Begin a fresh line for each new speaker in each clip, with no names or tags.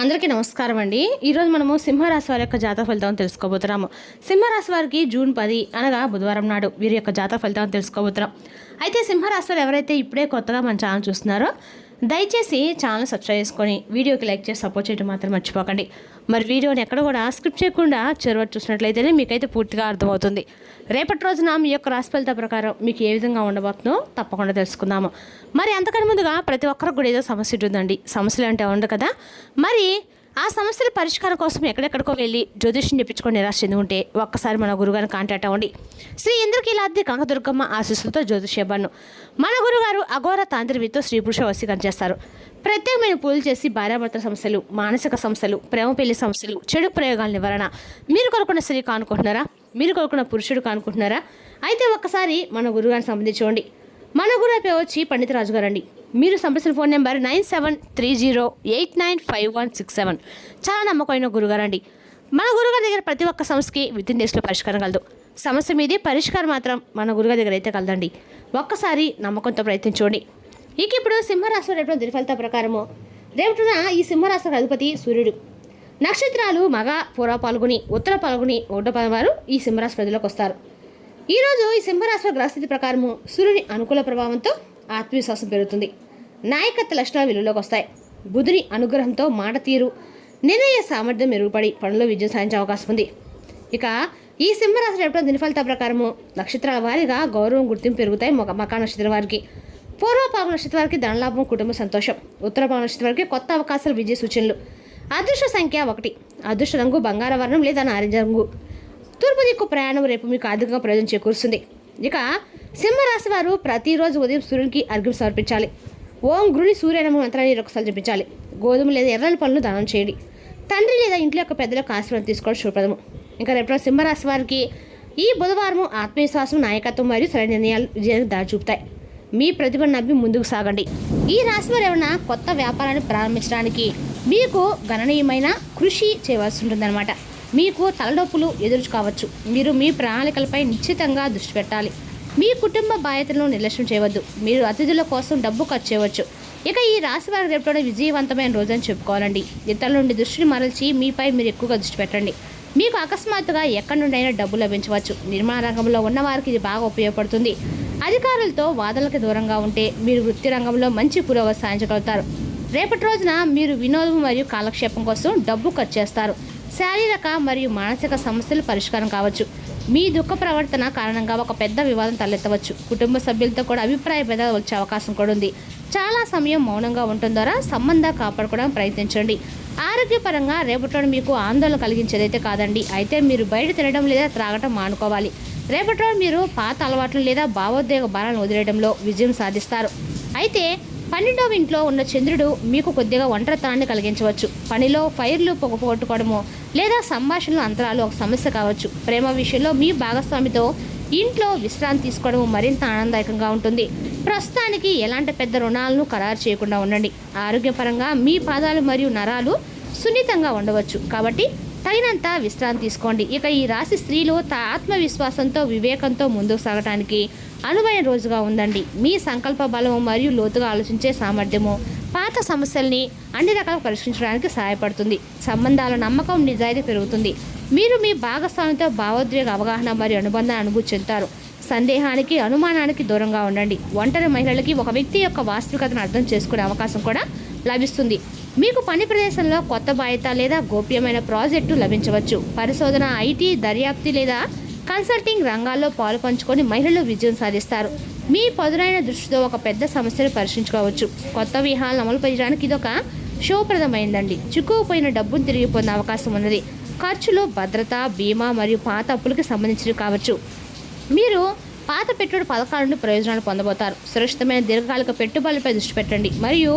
అందరికీ నమస్కారం అండి. ఈరోజు మనము సింహరాశి వారి యొక్క జాతక ఫలితాలను తెలుసుకోబోతున్నాము. సింహరాశి వారికి జూన్ 10 అనగా బుధవారం నాడు వీరి యొక్క జాతక ఫలితాలను తెలుసుకోబోతున్నాం. అయితే సింహరాశి వారు ఎవరైతే ఇప్పుడే కొత్తగా మన ఛానల్ చూస్తున్నారో దయచేసి ఛానల్ సబ్స్క్రైబ్ చేసుకొని వీడియోకి లైక్ చేసి సపోర్ట్ చేయడం మాత్రం మర్చిపోకండి. మరి వీడియోని ఎక్కడ కూడా స్క్రిప్ట్ చేయకుండా చివరి చూసినట్లయితేనే మీకైతే పూర్తిగా అర్థమవుతుంది. రేపటి రోజున మీ యొక్క రాశి ఫలిత ప్రకారం మీకు ఏ విధంగా ఉండబోతుందో తప్పకుండా తెలుసుకుందాము. మరి అంతకన్నా ముందుగా ప్రతి ఒక్కరికి కూడా ఏదో సమస్య ఉంటుందండి. సమస్యలు అంటే ఉండదు కదా. మరి ఆ సమస్యల పరిష్కారం కోసం ఎక్కడెక్కడికో వెళ్ళి జ్యోతిష్యం చెప్పించుకొని నిరాశ చెంది ఉంటే ఒక్కసారి మన గురుగారిని కాంటాక్ట్ అవ్వండి. శ్రీ ఇంద్రకీలాద్రి కనకదుర్గమ్మ ఆశీస్సులతో జ్యోతిష్యబన్ను మన గురుగారు అఘోర తాంత్రికతో స్త్రీ పురుష వశీకరణ చేస్తారు. ప్రత్యేకమైన పూజలు చేసి భార్యాభర్తల సమస్యలు, మానసిక సమస్యలు, ప్రేమ పెళ్లి సమస్యలు, చెడు ప్రయోగాల నివారణ. మీరు కొనుక్కున్న స్త్రీ కానుకుంటున్నారా? మీరు కొనుక్కున్న పురుషుడు కానుకుంటున్నారా? అయితే ఒక్కసారి మన గురుగారిని సంబంధించుకోండి. మన గురువు పేరు వచ్చి పండితరాజు గారు అండి. మీరు సంప్రదించిన ఫోన్ నెంబర్ 9730895167. చాలా నమ్మకమైన గురుగారు అండి. మన గురుగారి దగ్గర ప్రతి ఒక్క సమస్యకి వితిన్ డేస్లో పరిష్కారం కలదు. సమస్య మీది పరిష్కారం మాత్రం మన గురుగారి దగ్గర అయితే కలదండి. ఒక్కసారి నమ్మకంతో ప్రయత్నించండి. ఇక ఇప్పుడు సింహరాశి రేపు దినఫలిత ప్రకారము రేపున ఈ సింహరాశి అధిపతి సూర్యుడు. నక్షత్రాలు మగ, పూర్వ పాల్గొని, ఉత్తర పాల్గొని, ఒడ్డ పదవారు ఈ సింహరాశి ప్రజలకు వస్తారు. ఈరోజు ఈ సింహరాశి గ్రహస్థితి ప్రకారము సూర్యుని అనుకూల ప్రభావంతో ఆత్మవిశ్వాసం పెరుగుతుంది. నాయకత్వ లక్షణాలు విలువలోకి వస్తాయి. బుధుని అనుగ్రహంతో మాట తీరు, నిర్ణయ సామర్థ్యం మెరుగుపడి పనుల్లో విజయం సాధించే అవకాశం ఉంది. ఇక ఈ సింహరాశి రేపటి దినఫలిత ప్రకారము నక్షత్రాల వారిగా గౌరవం, గుర్తింపు పెరుగుతాయి. మకా నక్షత్రం వారికి, పూర్వపాప నక్షత్రం వారికి ధనలాభం, కుటుంబ సంతోషం, ఉత్తరపాప నక్షత్రం వారికి కొత్త అవకాశాలు, విజయ సూచనలు. అదృష్ట సంఖ్య 1, అదృష్ట రంగు బంగార వర్ణం లేదా నారింజ రంగు. తూర్పు దిక్కు ప్రయాణం రేపు మీకు ఆర్థికంగా ప్రయోజనం చేకూరుస్తుంది. ఇక సింహరాశి వారు ప్రతిరోజు ఉదయం సూర్యునికి అర్ఘ్యం సమర్పించాలి. ఓం గురుని సూర్యనమ మంత్రాన్ని ఒకసారి జపించాలి. గోధుమ లేదా ఎర్రని పనులు దానం చేయండి. తండ్రి లేదా ఇంట్లో యొక్క పెద్దలకు ఆశీర్వాదం తీసుకోవడం శుభప్రదము. ఇంకా రేపు సింహరాశి వారికి ఈ బుధవారం ఆత్మవిశ్వాసం, నాయకత్వం మరియు సరైన నిర్ణయాలు విజయానికి దారి చూపుతాయి. మీ ప్రతిభను నమ్మి ముందుకు సాగండి. ఈ రాశి వారు ఏమైనా కొత్త వ్యాపారాన్ని ప్రారంభించడానికి మీకు గణనీయమైన కృషి చేయవలసి ఉంటుందన్నమాట. మీకు తలనొప్పులు ఎదురు కావచ్చు. మీరు మీ ప్రణాళికలపై నిశ్చితంగా దృష్టి పెట్టాలి. మీ కుటుంబ బాధ్యతలను నిర్లక్ష్యం చేయవద్దు. మీరు అతిథుల కోసం డబ్బు ఖర్చు చేయవచ్చు. ఇక ఈ రాశి వారి రేపు విజయవంతమైన రోజని చెప్పుకోవాలండి. ఇతరుల నుండి దృష్టిని మరల్చి మీపై మీరు ఎక్కువగా దృష్టి పెట్టండి. మీకు అకస్మాత్తుగా ఎక్కడి నుండి అయినా డబ్బు లభించవచ్చు. నిర్మాణ రంగంలో ఉన్న వారికి ఇది బాగా ఉపయోగపడుతుంది. అధికారులతో వాదనలకు దూరంగా ఉంటే మీరు వృత్తి రంగంలో మంచి పురోగతి సాధించగలుగుతారు. రేపటి రోజున మీరు వినోదం మరియు కాలక్షేపం కోసం డబ్బు ఖర్చు చేస్తారు. శారీరక మరియు మానసిక సమస్యలు పరిష్కారం కావచ్చు. మీ దుఃఖ ప్రవర్తన కారణంగా ఒక పెద్ద వివాదం తలెత్తవచ్చు. కుటుంబ సభ్యులతో కూడా అభిప్రాయ భేదాలు వచ్చే అవకాశం కూడా ఉంది. చాలా సమయం మౌనంగా ఉండటం ద్వారా సంబంధాలు కాపాడుకోవడానికి ప్రయత్నించండి. ఆరోగ్యపరంగా రేపటి మీకు ఆందోళన కలిగించేదైతే కాదండి. అయితే మీరు బయట తినడం లేదా త్రాగటం మానుకోవాలి. రేపటి మీరు పాత అలవాట్లు లేదా భావోద్వేగ భారాలను వదిలేయడంలో విజయం సాధిస్తారు. అయితే 12వ ఇంట్లో ఉన్న చంద్రుడు మీకు కొద్దిగా ఒంటరితనాన్ని కలిగించవచ్చు. పనిలో ఫైర్లు పొగపోగొట్టుకోవడము లేదా సంభాషణల అంతరాలు ఒక సమస్య కావచ్చు. ప్రేమ విషయంలో మీ భాగస్వామితో ఇంట్లో విశ్రాంతి తీసుకోవడం మరింత ఆనందదాయకంగా ఉంటుంది. ప్రస్తుతానికి ఎలాంటి పెద్ద రుణాలను ఖరారు చేయకుండా ఉండండి. ఆరోగ్యపరంగా మీ పాదాలు మరియు నరాలు సున్నితంగా ఉండవచ్చు. కాబట్టి తగినంత విశ్రాంతి తీసుకోండి. ఇక ఈ రాశి స్త్రీలు ఆత్మవిశ్వాసంతో, వివేకంతో ముందుకు సాగడానికి అనువైన రోజుగా ఉందండి. మీ సంకల్ప బలము మరియు లోతుగా ఆలోచించే సామర్థ్యము పాత సమస్యల్ని అన్ని రకాలుగా పరిష్కరించడానికి సహాయపడుతుంది. సంబంధాల నమ్మకం, నిజాయితీ పెరుగుతుంది. మీరు మీ భాగస్వామితో భావోద్వేగ అవగాహన మరియు అనుబంధాన్ని అనుభూతి చెందుతారు. సందేహానికి, అనుమానానికి దూరంగా ఉండండి. ఒంటరి మహిళలకి ఒక వ్యక్తి యొక్క వాస్తవికతను అర్థం చేసుకునే అవకాశం కూడా లభిస్తుంది. మీకు పని ప్రదేశంలో కొత్త బాధ్యత లేదా గోప్యమైన ప్రాజెక్టు లభించవచ్చు. పరిశోధన, ఐటీ, దర్యాప్తు లేదా కన్సల్టింగ్ రంగాల్లో పాలు పంచుకొని మహిళలు విజయం సాధిస్తారు. మీ పదునైన దృష్టితో ఒక పెద్ద సమస్యను పరిష్కరించుకోవచ్చు. కొత్త వ్యూహాలను అమలు చేయడానికి ఇదొక శుభప్రదమైందండి. చిక్కుకుపోయిన డబ్బును తిరిగి పొందే అవకాశం ఉన్నది. ఖర్చులు, భద్రత, బీమా మరియు పాత అప్పులకు సంబంధించినవి కావచ్చు. మీరు పాత పెట్టుబడి పథకాల నుండి ప్రయోజనాలు పొందబోతారు. సురక్షితమైన దీర్ఘకాలిక పెట్టుబడులపై దృష్టి పెట్టండి మరియు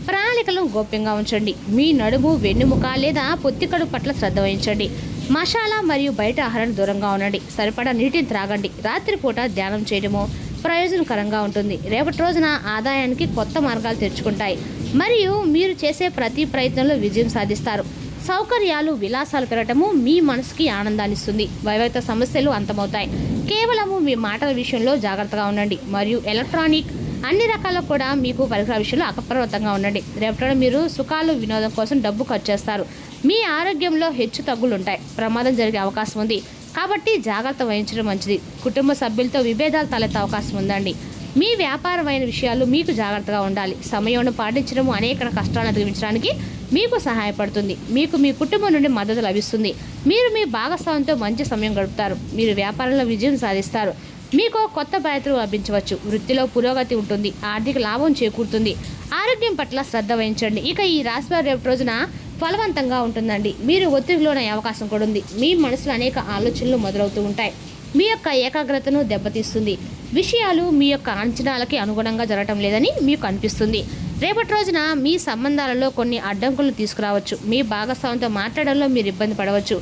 ప్రణాళికలను గోప్యంగా ఉంచండి. మీ నడుము, వెన్నుముక లేదా పొత్తికడు పట్ల శ్రద్ధ వహించండి. మసాలా మరియు బయట ఆహారాన్ని దూరంగా ఉండండి. సరిపడా నీటిని త్రాగండి. రాత్రిపూట ధ్యానం చేయడము ప్రయోజనకరంగా ఉంటుంది. రేపటి రోజున ఆదాయానికి కొత్త మార్గాలు తెరుచుకుంటాయి మరియు మీరు చేసే ప్రతి ప్రయత్నంలో విజయం సాధిస్తారు. సౌకర్యాలు, విలాసాలు పెరగటము మీ మనసుకి ఆనందాన్ని ఇస్తుంది. వైవాహిక సమస్యలు అంతమవుతాయి. కేవలము మీ మాటల విషయంలో జాగ్రత్తగా ఉండండి మరియు ఎలక్ట్రానిక్ అన్ని రకాల్లో కూడా మీకు పరికరాల విషయంలో అప్రమత్తంగా ఉండండి. రేపటి మీరు సుఖాలు వినోదం కోసం డబ్బు ఖర్చు చేస్తారు. మీ ఆరోగ్యంలో హెచ్చు తగ్గులు ఉంటాయి. ప్రమాదం జరిగే అవకాశం ఉంది కాబట్టి జాగ్రత్త వహించడం మంచిది. కుటుంబ సభ్యులతో విభేదాలు తలెత్తే అవకాశం ఉందండి. మీ వ్యాపారమైన విషయాలు మీకు జాగ్రత్తగా ఉండాలి. సమయం పాటించడం అనేక కష్టాలను అధిగమించడానికి మీకు సహాయపడుతుంది. మీకు మీ కుటుంబం నుండి మద్దతు లభిస్తుంది. మీరు మీ భాగస్వామ్యంతో మంచి సమయం గడుపుతారు. మీరు వ్యాపారంలో విజయం సాధిస్తారు. మీకు కొత్త బాధ్యతలు లభించవచ్చు. వృత్తిలో పురోగతి ఉంటుంది. ఆర్థిక లాభం చేకూరుతుంది. ఆరోగ్యం పట్ల శ్రద్ధ వహించండి. ఇక ఈ రాశివారి రేపు రోజున ఫలవంతంగా ఉంటుందండి. మీరు ఒత్తిడిలోనే అవకాశం కూడా ఉంది. మీ మనసులో అనేక ఆలోచనలు మొదలవుతూ ఉంటాయి. మీ యొక్క ఏకాగ్రతను దెబ్బతీస్తుంది. విషయాలు మీ యొక్క అంచనాలకి అనుగుణంగా జరగటం లేదని మీకు అనిపిస్తుంది. రేపటి రోజున మీ సంబంధాలలో కొన్ని అడ్డంకులను తీసుకురావచ్చు. మీ భాగస్వామితో మాట్లాడడంలో మీరు ఇబ్బంది పడవచ్చు.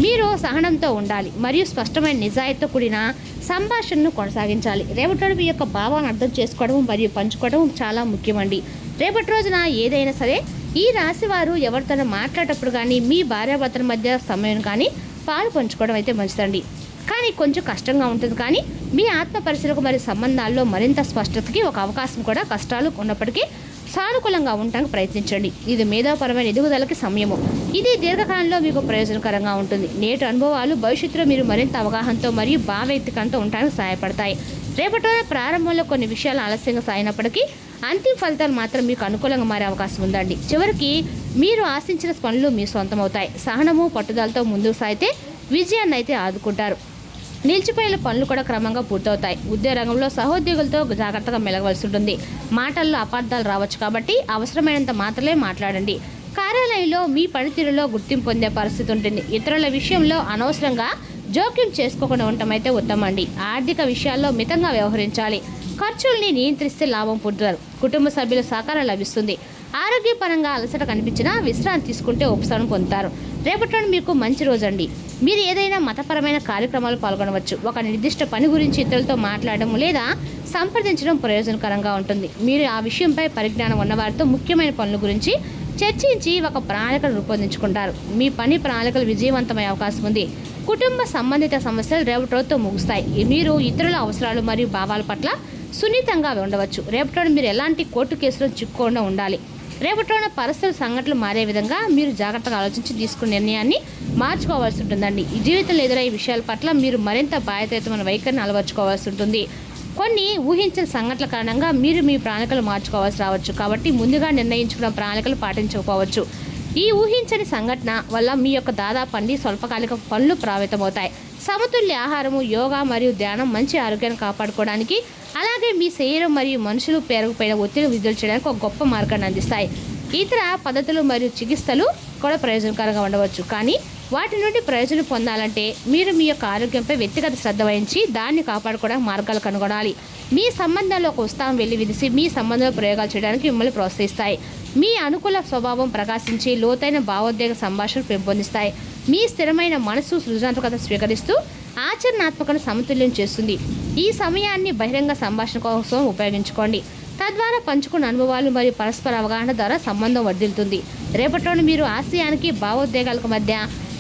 మీరు సహనంతో ఉండాలి మరియు స్పష్టమైన నిజాయితీతో కూడిన సంభాషణను కొనసాగించాలి. రేపటి రోజు మీ యొక్క భావాన్ని అర్థం చేసుకోవడం మరియు పంచుకోవడం చాలా ముఖ్యమండి. రేపటి రోజున ఏదైనా సరే ఈ రాశి వారు ఎవరితో మాట్లాడేటప్పుడు కానీ మీ భార్యాభర్తల మధ్య సమయం కానీ పాలు పంచుకోవడం అయితే మంచిదండి. కానీ కొంచెం కష్టంగా ఉంటుంది. కానీ మీ ఆత్మ పరిశీలనకు మరియు సంబంధాల్లో మరింత స్పష్టతకి ఒక అవకాశం కూడా కష్టాలు ఉన్నప్పటికీ సానుకూలంగా ఉండడానికి ప్రయత్నించండి. ఇది మేధోపరమైన ఎదుగుదలకి సమయము. ఇది దీర్ఘకాలంలో మీకు ప్రయోజనకరంగా ఉంటుంది. నేటి అనుభవాలు భవిష్యత్తులో మీరు మరింత అవగాహనతో మరియు భావైక్తికంతో ఉండడానికి సహాయపడతాయి. రేపటి ప్రారంభంలో కొన్ని విషయాలు ఆలస్యంగా సాగినప్పటికీ అంతిమ ఫలితాలు మాత్రం మీకు అనుకూలంగా మారే అవకాశం ఉందండి. చివరికి మీరు ఆశించిన పనులు మీ సొంతమవుతాయి. సహనము పట్టుదలతో ముందుకు సాగితే విజయాన్ని అయితే ఆదుకుంటారు. నిలిచిపోయిన పనులు కూడా క్రమంగా పూర్తవుతాయి. ఉద్యోగ రంగంలో సహోద్యోగులతో జాగ్రత్తగా మెలగవలసి ఉంటుంది. మాటల్లో అపార్థాలు రావచ్చు కాబట్టి అవసరమైనంత మాత్రమే మాట్లాడండి. కార్యాలయంలో మీ పనితీరులో గుర్తింపు పొందే పరిస్థితి ఉంటుంది. ఇతరుల విషయంలో అనవసరంగా జోక్యం చేసుకోకుండా ఉండటం అయితే ఉత్తమండి. ఆర్థిక విషయాల్లో మితంగా వ్యవహరించాలి. ఖర్చుల్ని నియంత్రిస్తే లాభం పొందుతారు. కుటుంబ సభ్యుల సహకారం లభిస్తుంది. ఆరోగ్యపరంగా అలసట కనిపించినా విశ్రాంతి తీసుకుంటే ఉపశమనం పొందుతారు. రేపటి మీకు మంచి రోజండి. మీరు ఏదైనా మతపరమైన కార్యక్రమాలు పాల్గొనవచ్చు. ఒక నిర్దిష్ట పని గురించి ఇతరులతో మాట్లాడడం లేదా సంప్రదించడం ప్రయోజనకరంగా ఉంటుంది. మీరు ఆ విషయంపై పరిజ్ఞానం ఉన్నవారితో ముఖ్యమైన పనుల గురించి చర్చించి ఒక ప్రణాళికను రూపొందించుకుంటారు. మీ పని ప్రణాళికలు విజయవంతమయ్యే అవకాశం ఉంది. కుటుంబ సంబంధిత సమస్యలు రేపటి రోజుతో ముగుస్తాయి. మీరు ఇతరుల అవసరాలు మరియు భావాల పట్ల సున్నితంగా ఉండవచ్చు. రేపటి మీరు ఎలాంటి కోర్టు కేసులో చిక్కుకుండా ఉండాలి. రేపటిలోన పరిస్థితుల సంఘటనలు మారే విధంగా మీరు జాగ్రత్తగా ఆలోచించి తీసుకునే నిర్ణయాన్ని మార్చుకోవాల్సి ఉంటుందండి. ఈ జీవితంలో ఎదురయ్యే విషయాల పట్ల మీరు మరింత బాధ్యతయుతమైన వైఖరిని అలవర్చుకోవాల్సి ఉంటుంది. కొన్ని ఊహించిన సంఘటనల కారణంగా మీరు మీ ప్రణాళికలు మార్చుకోవాల్సి రావచ్చు. కాబట్టి ముందుగా నిర్ణయించుకున్న ప్రణాళికలు పాటించకపోవచ్చు. ఈ ఊహించని సంఘటన వల్ల మీ యొక్క దాదాపు అన్ని స్వల్పకాలిక పనులు ప్రభావితమవుతాయి. సమతుల్య ఆహారము, యోగా మరియు ధ్యానం మంచి ఆరోగ్యాన్ని కాపాడుకోవడానికి, అలాగే మీ శరీరం మరియు మనుషులు పేరుకుపోయిన ఒత్తిడి విడుదల చేయడానికి ఒక గొప్ప మార్గాన్ని అందిస్తాయి. ఇతర పద్ధతులు మరియు చికిత్సలు కూడా ప్రయోజనకరంగా ఉండవచ్చు. కానీ వాటి నుండి ప్రయోజనం పొందాలంటే మీరు మీ యొక్క ఆరోగ్యంపై వ్యక్తిగత శ్రద్ధ వహించి దాన్ని కాపాడుకోవడానికి మార్గాలు కనుగొనాలి. మీ సంబంధాల్లో ఒక ఉత్సాహం విధిసి మీ సంబంధంలో ప్రయోగాలు చేయడానికి మిమ్మల్ని ప్రోత్సహిస్తాయి. మీ అనుకూల స్వభావం ప్రకాశించి లోతైన భావోద్వేగ సంభాషణలు పెంపొందిస్తాయి. మీ స్థిరమైన మనసు సృజనాత్మకత స్వీకరిస్తూ ఆచరణాత్మకను సమతుల్యం చేస్తుంది. ఈ సమయాన్ని బహిరంగ సంభాషణ కోసం ఉపయోగించుకోండి. తద్వారా పంచుకున్న అనుభవాలు మరియు పరస్పర అవగాహన ద్వారా సంబంధం వర్ధిల్లుతుంది. రేపటిలోని మీరు ఆశయానికి భావోద్వేగాలకు మధ్య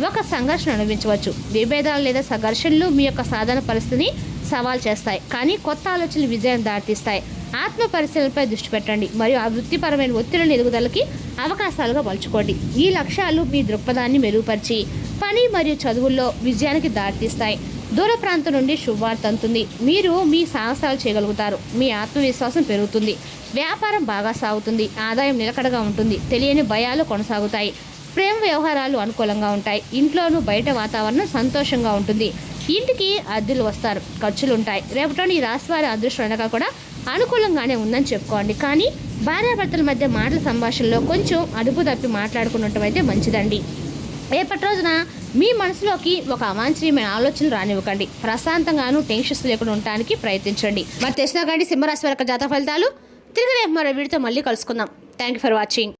ఒక సంఘర్షణ అనుభవించవచ్చు. విభేదాలు లేదా సంఘర్షణలు మీ యొక్క సాధారణ పరిస్థితిని సవాల్ చేస్తాయి, కానీ కొత్త ఆలోచనలు విజయాన్ని దారితీస్తాయి. ఆత్మ పరిశీలనపై దృష్టి పెట్టండి మరియు ఆ వృత్తిపరమైన ఒత్తిడిని ఎదుగుదలకి అవకాశాలుగా మలుచుకోండి. ఈ లక్ష్యాలు మీ దృక్పథాన్ని మెరుగుపరిచి పని మరియు చదువుల్లో విజయానికి దారితీస్తాయి. దూర ప్రాంతం నుండి శుభవార్త అందుతుంది. మీరు మీ సాహసాలు చేయగలుగుతారు. మీ ఆత్మవిశ్వాసం పెరుగుతుంది. వ్యాపారం బాగా సాగుతుంది. ఆదాయం నిలకడగా ఉంటుంది. తెలియని భయాలు కొనసాగుతాయి. ప్రేమ వ్యవహారాలు అనుకూలంగా ఉంటాయి. ఇంట్లోనూ బయట వాతావరణం సంతోషంగా ఉంటుంది. ఇంటికి అద్దెలు వస్తారు. ఖర్చులు ఉంటాయి. రేపటి ఈ రాశి వారి అదృష్టం అనగా కూడా అనుకూలంగానే ఉందని చెప్పుకోండి. కానీ భార్యాభర్తల మధ్య మాటల సంభాషణలో కొంచెం అదుపు తప్పి మాట్లాడుకున్నట్టు అయితే మంచిదండి. రేపటి రోజున మీ మనసులోకి ఒక అవాంఛనీయమైన ఆలోచనలు రానివ్వకండి. ప్రశాంతంగాను టెన్షన్స్ లేకుండా ఉండడానికి ప్రయత్నించండి. మరి తెలిసిన కానీ సింహరాశి వారి జాతక ఫలితాలు తిరిగి రేపు మరో వీడితో మళ్ళీ కలుసుకుందాం. Thank you for watching.